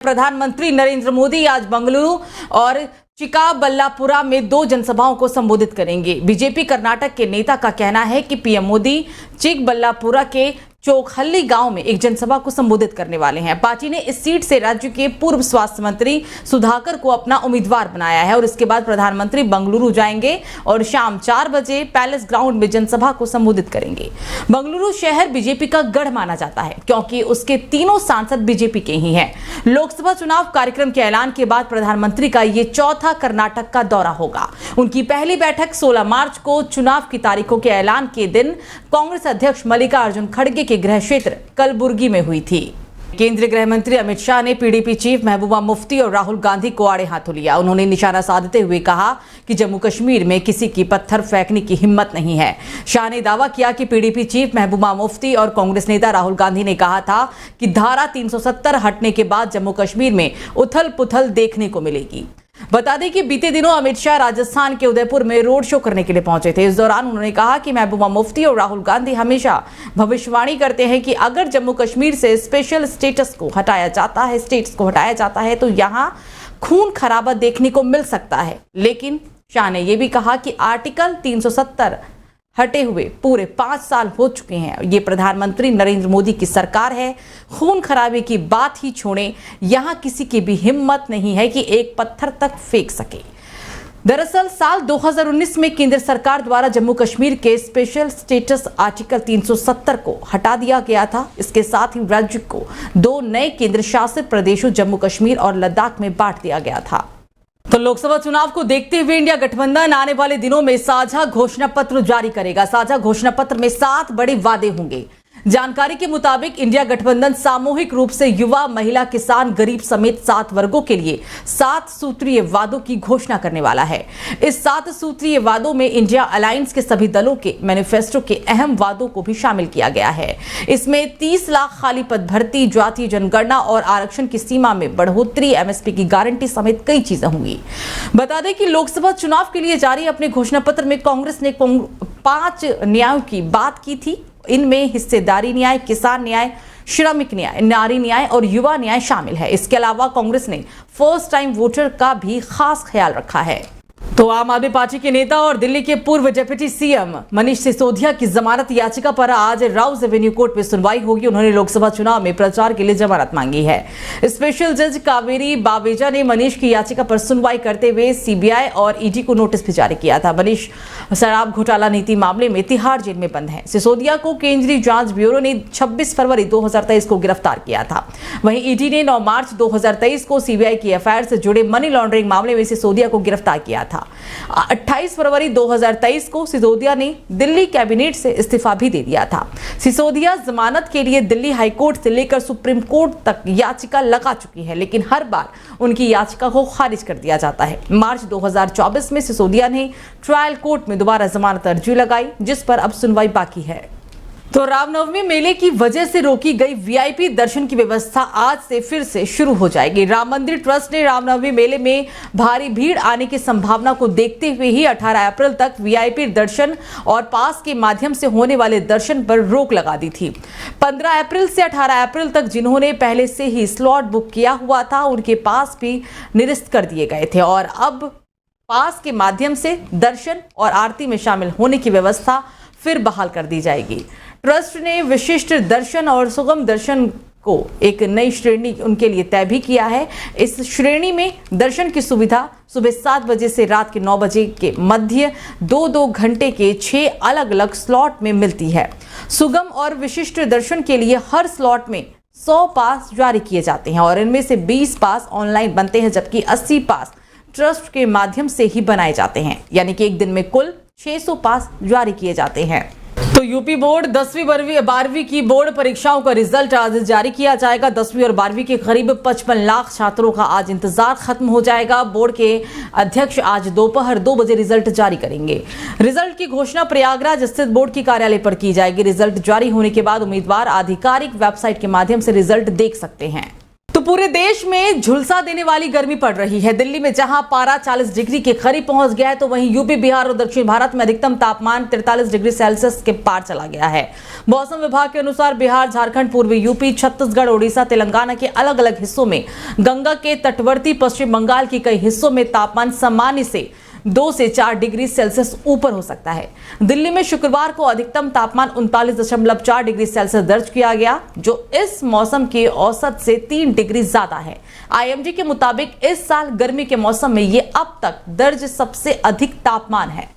प्रधानमंत्री नरेंद्र मोदी आज बेंगलुरु और चिक्काबल्लापुरा में 2 जनसभाओं को संबोधित करेंगे। बीजेपी कर्नाटक के नेता का कहना है कि पीएम मोदी चिक्काबल्लापुरा के चोखल्ली गांव में एक जनसभा को संबोधित करने वाले हैं। पार्टी ने इस सीट से राज्य के पूर्व स्वास्थ्य मंत्री सुधाकर को अपना उम्मीदवार बनाया है और इसके बाद प्रधानमंत्री बेंगलुरु जाएंगे और शाम 4 बजे पैलेस ग्राउंड में जनसभा को संबोधित करेंगे। बेंगलुरु शहर बीजेपी का गढ़ माना जाता है क्योंकि उसके तीनों सांसद बीजेपी के ही हैं। लोकसभा चुनाव कार्यक्रम के ऐलान के बाद प्रधानमंत्री का ये चौथा कर्नाटक का दौरा होगा। उनकी पहली बैठक 16 मार्च को चुनाव की तारीखों के ऐलान के दिन कांग्रेस अध्यक्ष मल्लिकार्जुन खड़गे के गृह क्षेत्र कलबुर्गी में हुई थी। केंद्रीय गृह मंत्री अमित शाह ने पीडीपी चीफ महबूबा मुफ्ती और राहुल गांधी को आड़े हाथों लिया। उन्होंने निशाना साधते हुए कहा कि जम्मू कश्मीर में किसी की पत्थर फेंकने की हिम्मत नहीं है। शाह ने दावा किया कि पीडीपी चीफ महबूबा मुफ्ती और कांग्रेस नेता राहुल गांधी ने कहा था कि धारा 370 हटने के बाद जम्मू कश्मीर में उथल पुथल देखने को मिलेगी। बता दें कि बीते दिनों अमित शाह राजस्थान के उदयपुर में रोड शो करने के लिए पहुंचे थे। इस दौरान उन्होंने कहा कि महबूबा मुफ्ती और राहुल गांधी हमेशा भविष्यवाणी करते हैं कि अगर जम्मू कश्मीर से स्पेशल स्टेटस को हटाया जाता है तो यहां खून खराबा देखने को मिल सकता है। लेकिन शाह ने यह भी कहा कि आर्टिकल 370 हटे हुए पूरे 5 साल हो चुके हैं। ये प्रधानमंत्री नरेंद्र मोदी की सरकार है। खून खराबे की बात ही छोड़ें, यहां किसी की भी हिम्मत नहीं है कि एक पत्थर तक फेंक सके। दरअसल साल 2019 में केंद्र सरकार द्वारा जम्मू कश्मीर के स्पेशल स्टेटस आर्टिकल 370 को हटा दिया गया था। इसके साथ ही राज्य को 2 नए केंद्र शासित प्रदेशों जम्मू कश्मीर और लद्दाख में बांट दिया गया था। तो लोकसभा चुनाव को देखते हुए इंडिया गठबंधन आने वाले दिनों में साझा घोषणा पत्र जारी करेगा। साझा घोषणा पत्र में 7 बड़े वादे होंगे। जानकारी के मुताबिक इंडिया गठबंधन सामूहिक रूप से युवा, महिला, किसान, गरीब समेत 7 वर्गों के लिए 7 सूत्रीय वादों की घोषणा करने वाला है। इस 7 सूत्रीय वादों में इंडिया अलायंस के सभी दलों के मैनिफेस्टो के अहम वादों को भी शामिल किया गया है। इसमें 30 लाख खाली पद भर्ती, जातीय जनगणना और आरक्षण की सीमा में बढ़ोतरी, एमएसपी की गारंटी समेत कई चीजें होंगी। बता दें कि लोकसभा चुनाव के लिए जारी अपने घोषणा पत्र में कांग्रेस ने 5 न्यायों की बात की थी। इनमें हिस्सेदारी न्याय, किसान न्याय, श्रमिक न्याय, नारी न्याय और युवा न्याय शामिल है। इसके अलावा कांग्रेस ने फर्स्ट टाइम वोटर का भी खास ख्याल रखा है। तो आम आदमी पार्टी के नेता और दिल्ली के पूर्व डिप्टी सीएम मनीष सिसोदिया की जमानत याचिका पर आज राउज एवेन्यू कोर्ट में सुनवाई होगी। उन्होंने लोकसभा चुनाव में प्रचार के लिए जमानत मांगी है। स्पेशल जज कावेरी बावेजा ने मनीष की याचिका पर सुनवाई करते हुए सीबीआई और ईडी को नोटिस भी जारी किया था। मनीष शराब घोटाला नीति मामले में तिहाड़ जेल में बंद है। सिसोदिया को केंद्रीय जांच ब्यूरो ने 26 फरवरी 2023 को गिरफ्तार किया था। वहीं ईडी ने 9 मार्च 2023 को सीबीआई की एफआईआर से जुड़े मनी लॉन्ड्रिंग मामले में सिसोदिया को गिरफ्तार किया था। 28 फरवरी 2023 को सिसोदिया ने दिल्ली कैबिनेट से इस्तीफा भी दे दिया था। सिसोदिया जमानत के लिए दिल्ली हाईकोर्ट से लेकर सुप्रीम कोर्ट तक याचिका लगा चुकी है, लेकिन हर बार उनकी याचिका को खारिज कर दिया जाता है। मार्च 2024 में सिसोदिया ने ट्रायल कोर्ट में दोबारा जमानत अर्जी लगाई, जिस पर अब सुनवाई बाकी है। तो रामनवमी मेले की वजह से रोकी गई वीआईपी दर्शन की व्यवस्था आज से फिर से शुरू हो जाएगी। राम मंदिर ट्रस्ट ने रामनवमी मेले में भारी भीड़ आने की संभावना को देखते हुए ही 18 अप्रैल तक वीआईपी दर्शन और पास के माध्यम से होने वाले दर्शन पर रोक लगा दी थी। 15 अप्रैल से 18 अप्रैल तक जिन्होंने पहले से ही स्लॉट बुक किया हुआ था, उनके पास भी निरस्त कर दिए गए थे और अब पास के माध्यम से दर्शन और आरती में शामिल होने की व्यवस्था फिर बहाल कर दी जाएगी। ट्रस्ट ने विशिष्ट दर्शन और सुगम दर्शन को एक नई श्रेणी उनके लिए तय भी किया है। इस श्रेणी में दर्शन की सुविधा सुबह 7 बजे से रात के 9 बजे के मध्य 2-2 घंटे के 6 अलग अलग स्लॉट में मिलती है। सुगम और विशिष्ट दर्शन के लिए हर स्लॉट में 100 पास जारी किए जाते हैं और इनमें से 20 पास ऑनलाइन बनते हैं, जबकि 80 पास ट्रस्ट के माध्यम से ही बनाए जाते हैं। यानी कि एक दिन में कुल 600 पास जारी किए जाते हैं। तो यूपी बोर्ड 10वीं 12वीं की बोर्ड परीक्षाओं का रिजल्ट आज जारी किया जाएगा। 10वीं और 12वीं के करीब 55 लाख छात्रों का आज इंतजार खत्म हो जाएगा। बोर्ड के अध्यक्ष आज दोपहर 2 बजे रिजल्ट जारी करेंगे। रिजल्ट की घोषणा प्रयागराज स्थित बोर्ड के कार्यालय पर की जाएगी। रिजल्ट जारी होने के बाद उम्मीदवार आधिकारिक वेबसाइट के माध्यम से रिजल्ट देख सकते हैं। तो तो पूरे देश में झुलसा देने वाली गर्मी पड़ रही है। दिल्ली में जहां पारा 40 डिग्री के करीब पहुंच गया है, तो वहीं यूपी, बिहार और दक्षिण भारत में अधिकतम तापमान 43 डिग्री सेल्सियस के पार चला गया है। मौसम विभाग के अनुसार बिहार, झारखंड, पूर्वी यूपी, छत्तीसगढ़, ओडिशा, तेलंगाना के अलग अलग हिस्सों में, गंगा के तटवर्ती पश्चिम बंगाल के कई हिस्सों में तापमान सामान्य से 2 से 4 डिग्री सेल्सियस ऊपर हो सकता है। दिल्ली में शुक्रवार को अधिकतम तापमान 39.4 डिग्री सेल्सियस दर्ज किया गया, जो इस मौसम के औसत से 3 डिग्री ज्यादा है। आईएमडी के मुताबिक इस साल गर्मी के मौसम में ये अब तक दर्ज सबसे अधिक तापमान है।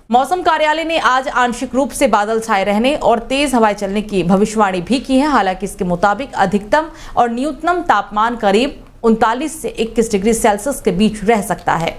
मौसम कार्यालय ने आज आंशिक रूप से बादल छाए रहने और तेज हवाएं चलने की भविष्यवाणी भी की है। हालांकि इसके मुताबिक अधिकतम और न्यूनतम तापमान करीब 39 से 21 डिग्री सेल्सियस के बीच रह सकता है।